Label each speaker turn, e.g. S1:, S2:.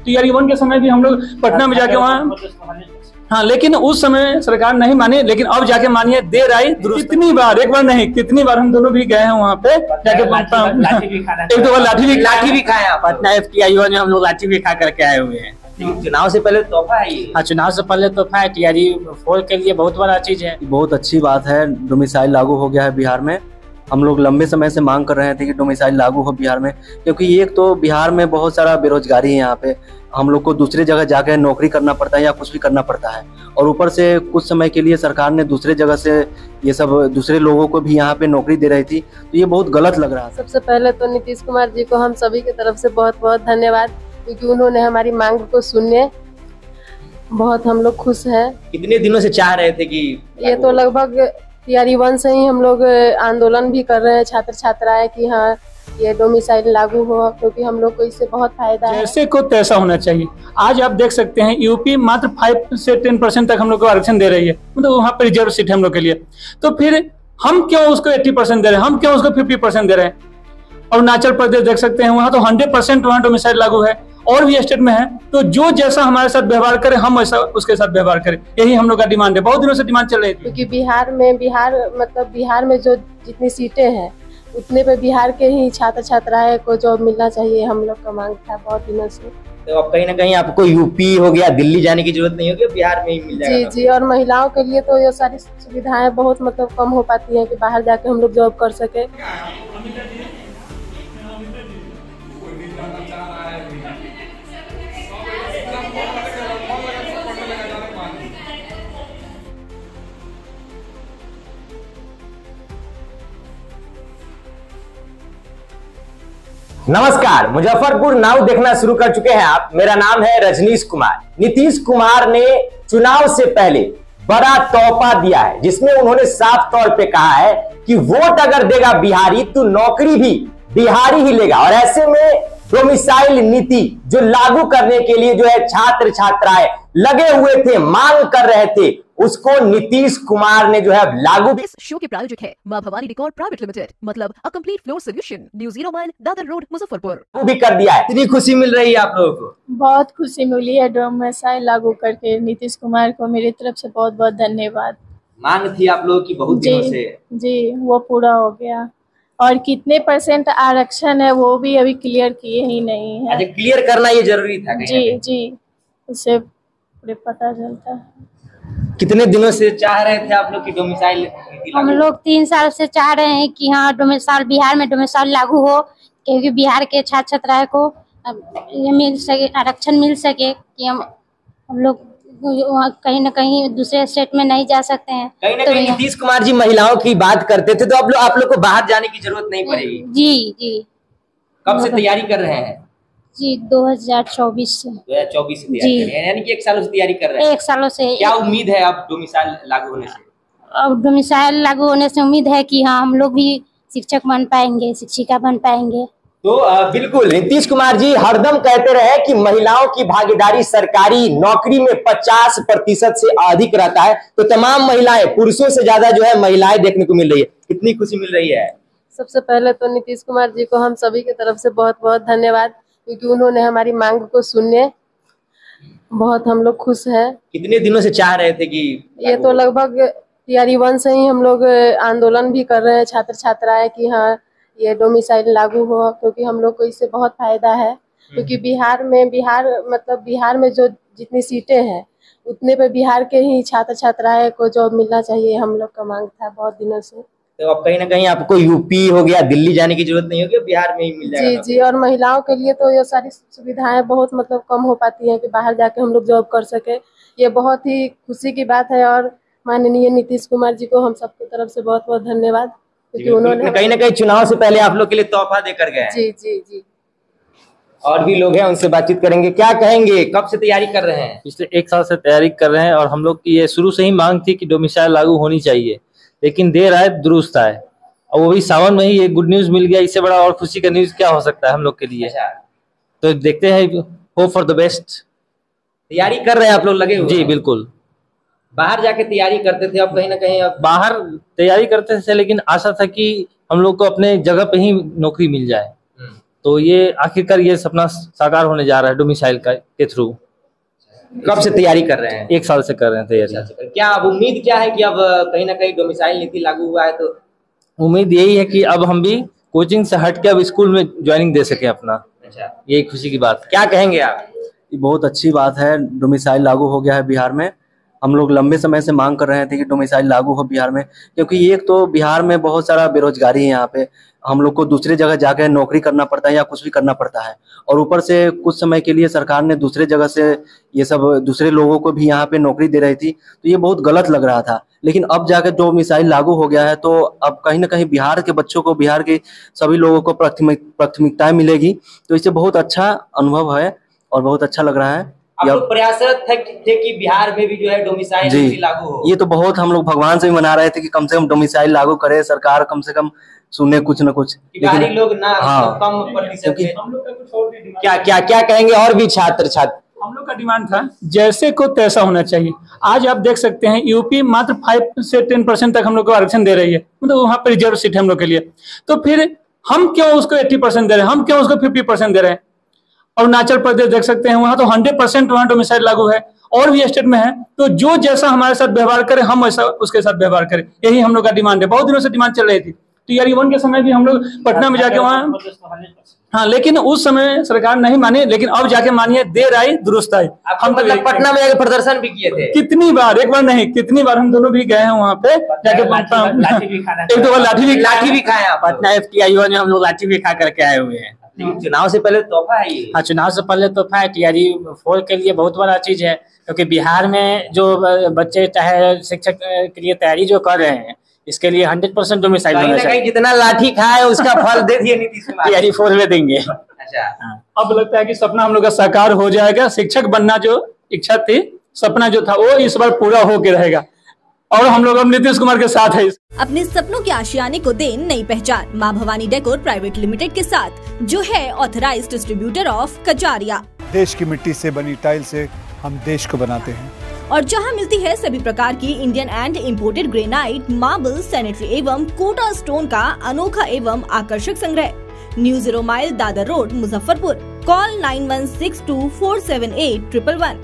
S1: TRE 1 के समय भी हम लोग पटना में जाके वहाँ, हाँ, लेकिन उस समय सरकार नहीं मानी, लेकिन अब जाके मानिए देर आई दुरुस्त। कितनी बार, एक बार नहीं कितनी बार हम दोनों भी गए हैं वहाँ पे जाके, एक दो बार लाठी भी खाया।
S2: पटना TRE 1 में हम लोग लाठी भी खा करके आए हुए हैं।
S3: चुनाव से पहले तोहफा है ये।
S2: हाँ, चुनाव से पहले तोहफा है। TRE 4 के लिए बहुत बड़ा चीज है।
S4: बहुत अच्छी बात है, डोमिसाइल लागू हो गया है बिहार में। हम लोग लंबे समय से मांग कर रहे थे कि डोमिसाइल लागू हो बिहार में, क्योंकि एक तो बिहार में बहुत सारा बेरोजगारी है। यहाँ पे हम लोग को दूसरी जगह जाकर नौकरी करना पड़ता है या कुछ भी करना पड़ता है, और ऊपर से कुछ समय के लिए सरकार ने दूसरे जगह से ये सब दूसरे लोगों को भी यहाँ पे नौकरी दे रही थी, तो ये बहुत गलत लग रहा है।
S5: सबसे पहले तो नीतीश कुमार जी को हम सभी की तरफ से बहुत बहुत धन्यवाद, क्योंकि उन्होंने हमारी मांग को सुने। बहुत हम लोग खुश हैं।
S3: कितने दिनों से चाह रहे थे कि
S5: ये तो लगभग TRE 1 से ही हम लोग आंदोलन भी कर रहे हैं, छात्र छात्राएं, कि हाँ ये डोमिसाइल लागू हो, क्योंकि हम लोग को इससे बहुत फायदा है।
S1: जैसे को तैसा होना चाहिए। आज आप देख सकते हैं यूपी मात्र 5 से 10% तक हम लोग को आरक्षण दे रही है, मतलब वहाँ पर रिजर्व सीट है हम लोग के लिए। तो फिर हम क्यों उसको 80% दे रहे हैं, हम क्यों उसको 50% दे रहे हैं? अरुणाचल प्रदेश देख सकते हैं, वहाँ तो 100% वहाँ डोमिसाइल लागू है, और भी स्टेट में है। तो जो जैसा हमारे साथ व्यवहार करे हम वैसा उसके साथ व्यवहार करें, यही हम लोग का डिमांड है। बहुत दिनों से डिमांड चल रही थी,
S5: क्योंकि बिहार में जो जितनी सीटें हैं उतने पे बिहार के ही छात्र छात्राएं को जॉब मिलना चाहिए, हम लोग का मांग था बहुत दिनों से।
S3: तो अब कहीं ना कहीं आपको यूपी हो गया, दिल्ली जाने की जरूरत नहीं होगी, बिहार में ही मिल जाएगा।
S5: जी, और महिलाओं के लिए तो ये सारी सुविधाएं बहुत मतलब कम हो पाती हैं कि बाहर जाके हम लोग जॉब कर सके।
S3: नमस्कार, मुजफ्फरपुर नाउ देखना शुरू कर चुके हैं आप। मेरा नाम है रजनीश कुमार। नीतीश कुमार ने चुनाव से पहले बड़ा तोहफा दिया है, जिसमें उन्होंने साफ तौर पे कहा है कि वोट अगर देगा बिहारी तो नौकरी भी बिहारी ही लेगा। और ऐसे में डोमिसाइल नीति जो लागू करने के लिए जो है छात्र छात्राएं लगे हुए थे, मांग कर रहे थे, उसको नीतीश कुमार ने जो है लागू।
S6: इस शो के प्रायोजक है मां भवानी डेकोर प्राइवेट लिमिटेड, मतलब a complete floor solution, new 0 mile Dadar road Muzaffarpur.
S3: वो भी कर दिया है। इतनी खुशी मिल रही है आप लोगों को?
S7: बहुत खुशी मिली है डोमिसाइल लागू करके। नीतीश कुमार को मेरी तरफ से बहुत बहुत धन्यवाद।
S3: मांग थी आप लोगों की बहुत दिनों से।
S7: जी, वो पूरा हो गया। और कितने % आरक्षण है वो भी अभी क्लियर किए ही नहीं है।
S3: अच्छा, क्लियर करना ये जरूरी था?
S7: जी, उससे पूरे पता चलता है।
S3: कितने दिनों से चाह रहे थे आप लोग की डोमिसाइल?
S8: हम लोग 3 साल से चाह रहे हैं कि हाँ डोमिसाइल बिहार में डोमिसाइल लागू हो, क्योंकि बिहार के छात्र छात्राएं को ये मिल सके, आरक्षण मिल सके, कि हम लोग कहीं न कहीं दूसरे स्टेट में नहीं जा सकते हैं।
S3: कहीं ना कहीं नीतीश कुमार जी महिलाओं की बात करते थे, तो अब आप लोग को बाहर जाने की जरूरत नहीं पड़ेगी।
S8: जी।
S3: कब से तैयारी कर रहे हैं?
S8: जी, 2024 से।
S3: 2024 से तैयारी कर रहे हैं, यानी कि 1 सालों से तैयारी कर रहे हैं।
S8: 1 सालों से।
S3: क्या उम्मीद है अब डोमिसाइल लागू होने से?
S8: अब डोमिसाइल लागू होने से उम्मीद है कि हाँ हम लोग भी शिक्षक बन पाएंगे, शिक्षिका बन पाएंगे।
S3: तो बिल्कुल नीतीश कुमार जी हरदम कहते रहे कि महिलाओं की भागीदारी सरकारी नौकरी में 50% से अधिक रहता है, तो तमाम महिलाएं, पुरुषों से ज्यादा जो है महिलाएं देखने को मिल रही है। कितनी खुशी मिल रही है।
S5: सबसे पहले तो नीतीश कुमार जी को हम सभी की तरफ से बहुत बहुत धन्यवाद, क्योंकि उन्होंने हमारी मांग को सुने। बहुत हम लोग खुश हैं।
S3: कितने दिनों से चाह रहे थे कि
S5: ये तो लगभग TRE 1 से ही हम लोग आंदोलन भी कर रहे हैं, छात्र छात्राएं, कि हाँ ये डोमिसाइल लागू हो, क्योंकि हम लोग को इससे बहुत फायदा है। क्योंकि बिहार में जो जितनी सीटें हैं उतने पे बिहार के ही छात्र छात्राएं को जॉब मिलना चाहिए, हम लोग का मांग था बहुत दिनों से।
S3: तो अब कहीं ना कहीं आपको यूपी हो गया, दिल्ली जाने की जरूरत नहीं होगी, बिहार में ही मिल जाएगा।
S5: जी, और महिलाओं के लिए तो ये सारी सुविधाएं बहुत मतलब कम हो पाती हैं कि बाहर जाके हम लोग जॉब कर सके। ये बहुत ही खुशी की बात है, और माननीय नीतीश कुमार जी को हम सबकी तरफ से बहुत बहुत धन्यवाद, क्योंकि उन्होंने
S3: कहीं ना कहीं चुनाव से पहले आप लोग के लिए तोहफा देकर गए।
S5: जी।
S3: और भी लोग हैं, उनसे बातचीत करेंगे। क्या कहेंगे, कब से तैयारी कर रहे हैं?
S9: पिछले 1 साल से तैयारी कर रहे हैं, और हम लोग की ये शुरू से ही मांग थी कि डोमिसाइल लागू होनी चाहिए, लेकिन देर आए दुरुस्त आए, और वो भी सावन में ही ये गुड न्यूज मिल गया। इससे बड़ा और खुशी का न्यूज क्या हो सकता है हम लोग के लिए। तो देखते हैं, होप फॉर द बेस्ट।
S3: तैयारी कर रहे हैं आप लोग, लगे हुए?
S9: जी बिल्कुल।
S3: बाहर जाके तैयारी करते थे, अब कहीं ना कहीं अब
S9: बाहर तैयारी करते थे, लेकिन आशा था कि हम लोग को अपने जगह पे ही नौकरी मिल जाए। तो ये आखिरकार ये सपना साकार होने जा रहा है डोमिसाइल के थ्रू।
S3: कब से तैयारी कर रहे हैं?
S9: 1 साल से कर रहे हैं तैयारी।
S3: क्या अब उम्मीद क्या है कि अब कहीं ना कहीं डोमिसाइल नीति लागू हुआ है तो
S9: उम्मीद यही है कि अब हम भी कोचिंग से हट के अब स्कूल में ज्वाइनिंग दे सके अपना।
S3: अच्छा,
S9: यही खुशी की बात।
S3: क्या कहेंगे आप?
S4: ये बहुत अच्छी बात है, डोमिसाइल लागू हो गया है बिहार में। हम लोग लंबे समय से मांग कर रहे थे कि डोमिसाइल लागू हो बिहार में, क्योंकि एक तो बिहार में बहुत सारा बेरोजगारी है। यहाँ पे हम लोग को दूसरे जगह जाकर नौकरी करना पड़ता है या कुछ भी करना पड़ता है, और ऊपर से कुछ समय के लिए सरकार ने दूसरे जगह से ये सब दूसरे लोगों को भी यहाँ पे नौकरी दे रही थी, तो ये बहुत गलत लग रहा था। लेकिन अब जाकर डोमिसाइल लागू हो गया है तो अब कहीं ना कहीं बिहार के बच्चों को, बिहार के सभी लोगों को प्राथमिकताएं मिलेगी, तो इससे बहुत अच्छा अनुभव है और बहुत अच्छा लग रहा है।
S3: आप लोग प्रयासरत थे कि बिहार में भी जो है डोमिसाइल नीति लागू हो।
S4: ये तो बहुत हम लोग भगवान से भी मना रहे थे कि कम से कम डोमिसाइल लागू करे सरकार, कम से कम सुने कुछ न कुछ।
S3: बिहारी लोग ना कम प्रतिशत क्या कहेंगे? और भी छात्र
S1: हम लोग का डिमांड था जैसे को तैसा होना चाहिए। आज आप देख सकते हैं यूपी मात्र 5 से 10% तक हम लोग को आरक्षण दे रही है, मतलब वहाँ पर रिजर्व सीट है हम लोग के लिए। तो फिर हम क्यों उसको 80% दे रहे हैं, हम क्यों उसको 50% दे रहे हैं? अरुणाचल प्रदेश देख सकते हैं, वहां तो 100% वहां डोमिसाइल लागू है, और भी स्टेट में है। तो जो जैसा हमारे साथ व्यवहार करे हम वैसा उसके साथ व्यवहार करें, यही हम लोग का डिमांड है। बहुत दिनों से डिमांड चल रही थी। टीआरई 1 के समय भी हम लोग पटना में जाके वहाँ, हाँ, लेकिन उस समय सरकार नहीं मानी, लेकिन अब जाके मानिए, देर आई दुरुस्त आई।
S3: हम मतलब पटना में जाके प्रदर्शन भी किए थे
S1: कितनी बार, एक बार नहीं कितनी बार हम दोनों भी गए हैं वहाँ पे जाके। एक दो बार लाठी भी खाया।
S2: पटना FTI में हम लोग लाठी भी खा करके आए हुए हैं।
S3: चुनाव से पहले तोहफा है ये।
S2: हाँ, चुनाव से पहले तोहफा है। टीआरई 4 के लिए बहुत बड़ा चीज है, क्योंकि बिहार में जो बच्चे चाहे शिक्षक के लिए तैयारी जो कर रहे हैं, इसके लिए 100% डोमिसाइल होना चाहिए।
S3: जितना लाठी खाए उसका फल दे दिए नीतीश कुमार।
S2: टीआरई 4 में देंगे।
S3: अच्छा,
S1: अब लगता है कि सपना हम लोग का साकार हो जाएगा। शिक्षक बनना जो इच्छा थी, सपना जो था, वो इस बार पूरा होके रहेगा, और हम लोग अब नीतीश कुमार के साथ है।
S10: अपने सपनों के आशियाने को दे नई पहचान माँ भवानी डेकोर प्राइवेट लिमिटेड के साथ, जो है ऑथराइज्ड डिस्ट्रीब्यूटर ऑफ कजारिया।
S11: देश की मिट्टी से बनी टाइल से हम देश को बनाते हैं,
S10: और जहां मिलती है सभी प्रकार की Indian and imported granite, marble, sanitary एवं कोटा स्टोन का अनोखा एवं आकर्षक संग्रह। New 0 mile Dadar road, Muzaffarpur. Call 9162478111।